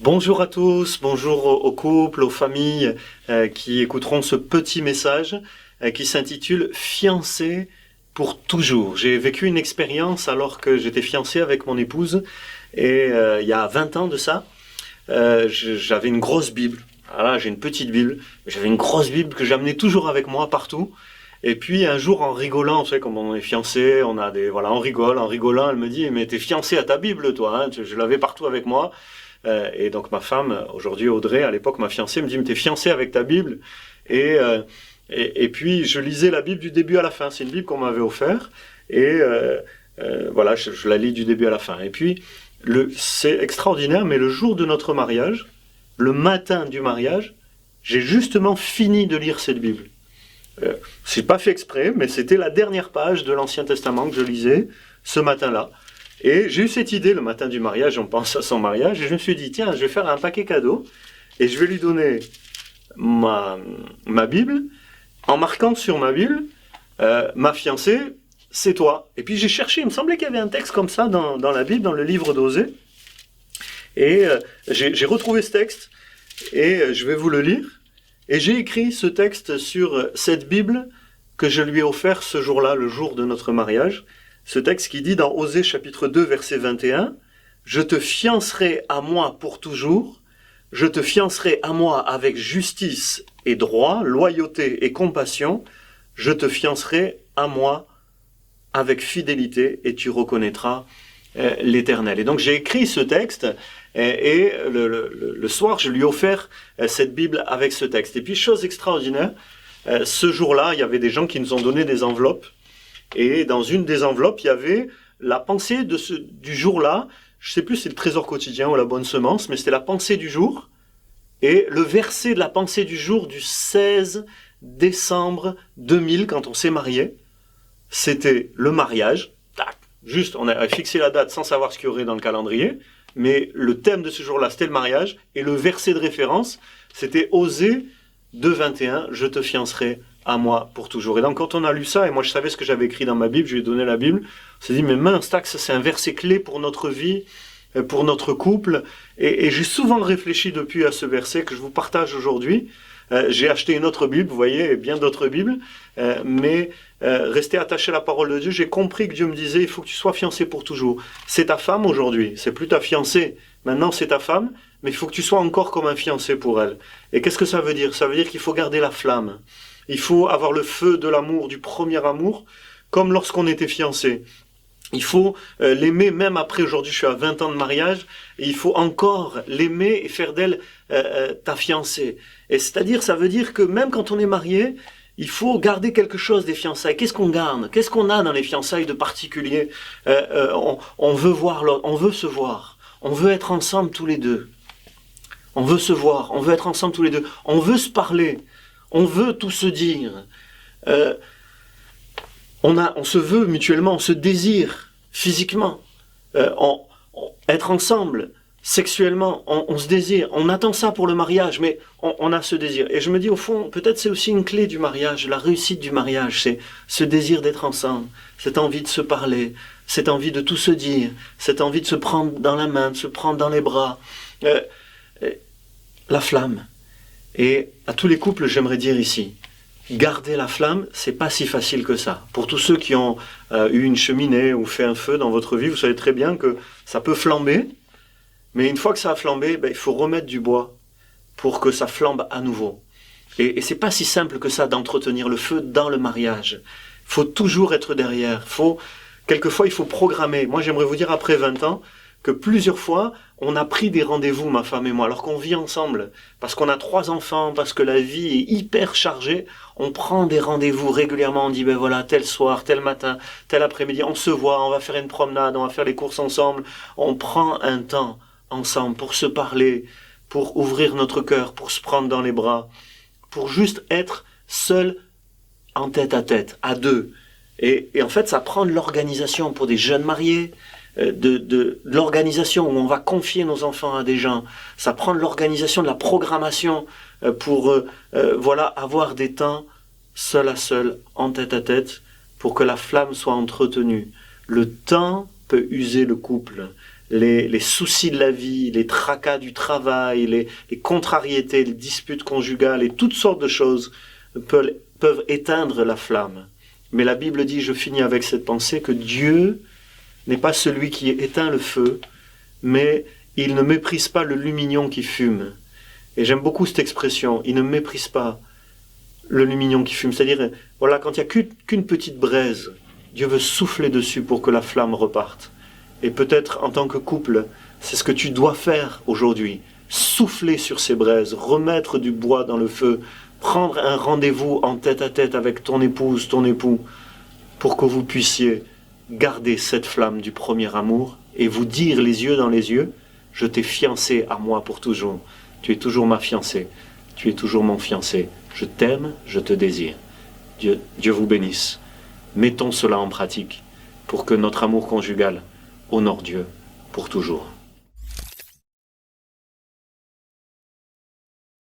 Bonjour à tous, bonjour aux couples, aux familles qui écouteront ce petit message qui s'intitule « Fiancé pour toujours ». J'ai vécu une expérience alors que j'étais fiancé avec mon épouse et il y a 20 ans de ça, j'avais une grosse Bible. Voilà, j'ai une petite Bible, mais j'avais une grosse Bible que j'amenais toujours avec moi partout. Et puis un jour, en rigolant, tu sais, comme on est fiancé, on a on rigole, en rigolant, elle me dit « Mais t'es fiancé à ta Bible, toi, hein ?» Je l'avais partout avec moi. Et donc ma femme, aujourd'hui Audrey, à l'époque ma fiancée, me dit « Mais t'es fiancé avec ta Bible ?» et puis je lisais la Bible du début à la fin. C'est une Bible qu'on m'avait offerte. Et voilà, je la lis du début à la fin. Et puis, c'est extraordinaire, mais le jour de notre mariage, le matin du mariage, j'ai justement fini de lire cette Bible. C'est pas fait exprès, mais c'était la dernière page de l'Ancien Testament que je lisais ce matin-là. Et j'ai eu cette idée le matin du mariage, on pense à son mariage, et je me suis dit, tiens, je vais faire un paquet cadeau, et je vais lui donner ma Bible, en marquant sur ma Bible, ma fiancée, c'est toi. Et puis j'ai cherché, il me semblait qu'il y avait un texte comme ça dans la Bible, dans le livre d'Osée, et j'ai retrouvé ce texte, et je vais vous le lire. Et j'ai écrit ce texte sur cette Bible que je lui ai offert ce jour-là, le jour de notre mariage. Ce texte qui dit dans Osée chapitre 2 verset 21, « Je te fiancerai à moi pour toujours, je te fiancerai à moi avec justice et droit, loyauté et compassion, je te fiancerai à moi avec fidélité et tu reconnaîtras l'Éternel. » Et donc j'ai écrit ce texte et le soir je lui ai offert cette Bible avec ce texte. Et puis chose extraordinaire, ce jour-là il y avait des gens qui nous ont donné des enveloppes et dans une des enveloppes il y avait la pensée du jour-là. Je ne sais plus si c'est le trésor quotidien ou la bonne semence, mais c'était la pensée du jour et le verset de la pensée du jour du 16 décembre 2000 quand on s'est marié, c'était le mariage. Tac, juste on a fixé la date sans savoir ce qu'il y aurait dans le calendrier. Mais le thème de ce jour-là, c'était le mariage, et le verset de référence, c'était Osée 2,21, « Je te fiancerai à moi pour toujours ». Et donc quand on a lu ça, et moi je savais ce que j'avais écrit dans ma Bible, je lui ai donné la Bible, on s'est dit, mais mince, c'est un verset clé pour notre vie, pour notre couple, et j'ai souvent réfléchi depuis à ce verset que je vous partage aujourd'hui. J'ai acheté une autre Bible, vous voyez, et bien d'autres Bibles, mais rester attaché à la parole de Dieu, j'ai compris que Dieu me disait, il faut que tu sois fiancé pour toujours. C'est ta femme aujourd'hui, c'est plus ta fiancée, maintenant c'est ta femme, mais il faut que tu sois encore comme un fiancé pour elle. Et qu'est-ce que ça veut dire? Ça veut dire qu'il faut garder la flamme. Il faut avoir le feu de l'amour, du premier amour, comme lorsqu'on était fiancé. Il faut l'aimer même après, aujourd'hui je suis à 20 ans de mariage, et il faut encore l'aimer et faire d'elle ta fiancée. Et c'est-à-dire, ça veut dire que même quand on est marié, il faut garder quelque chose des fiançailles. Qu'est-ce qu'on garde? Qu'est-ce qu'on a dans les fiançailles de particulier? On veut voir l'autre, on veut se voir, on veut être ensemble tous les deux. On veut se voir, on veut être ensemble tous les deux, on veut se parler, on veut tout se dire. On se veut mutuellement, on se désire physiquement, être ensemble sexuellement, on se désire, on attend ça pour le mariage, mais on a ce désir. Et je me dis au fond, peut-être c'est aussi une clé du mariage, la réussite du mariage, c'est ce désir d'être ensemble, cette envie de se parler, cette envie de tout se dire, cette envie de se prendre dans la main, de se prendre dans les bras, la flamme. Et à tous les couples, j'aimerais dire ici, garder la flamme, c'est pas si facile que ça. Pour tous ceux qui ont eu une cheminée ou fait un feu dans votre vie, vous savez très bien que ça peut flamber, mais une fois que ça a flambé, il faut remettre du bois pour que ça flambe à nouveau. Et c'est pas si simple que ça d'entretenir le feu dans le mariage. Il faut toujours être derrière. Quelquefois, il faut programmer. Moi, j'aimerais vous dire, après 20 ans, que plusieurs fois, on a pris des rendez-vous, ma femme et moi, alors qu'on vit ensemble, parce qu'on a 3 enfants, parce que la vie est hyper chargée, on prend des rendez-vous régulièrement, on dit, voilà, tel soir, tel matin, tel après-midi, on se voit, on va faire une promenade, on va faire les courses ensemble, on prend un temps ensemble pour se parler, pour ouvrir notre cœur, pour se prendre dans les bras, pour juste être seul en tête à tête, à deux. Et en fait, ça prend de l'organisation pour des jeunes mariés, de l'organisation où on va confier nos enfants à des gens. Ça prend de l'organisation, de la programmation pour avoir des temps seul à seul, en tête à tête, pour que la flamme soit entretenue. Le temps peut user le couple. les soucis de la vie, les tracas du travail, les contrariétés, les disputes conjugales et toutes sortes de choses peuvent éteindre la flamme. Mais la Bible dit, je finis avec cette pensée, que Dieu n'est pas celui qui éteint le feu, mais il ne méprise pas le lumignon qui fume. Et j'aime beaucoup cette expression, il ne méprise pas le lumignon qui fume. C'est-à-dire, voilà, quand il n'y a qu'une petite braise, Dieu veut souffler dessus pour que la flamme reparte. Et peut-être en tant que couple, c'est ce que tu dois faire aujourd'hui. Souffler sur ces braises, remettre du bois dans le feu, prendre un rendez-vous en tête-à-tête avec ton épouse, ton époux, pour que vous puissiez garder cette flamme du premier amour et vous dire les yeux dans les yeux, je t'ai fiancé à moi pour toujours. Tu es toujours ma fiancée. Tu es toujours mon fiancé. Je t'aime, je te désire. Dieu vous bénisse. Mettons cela en pratique pour que notre amour conjugal honore Dieu pour toujours.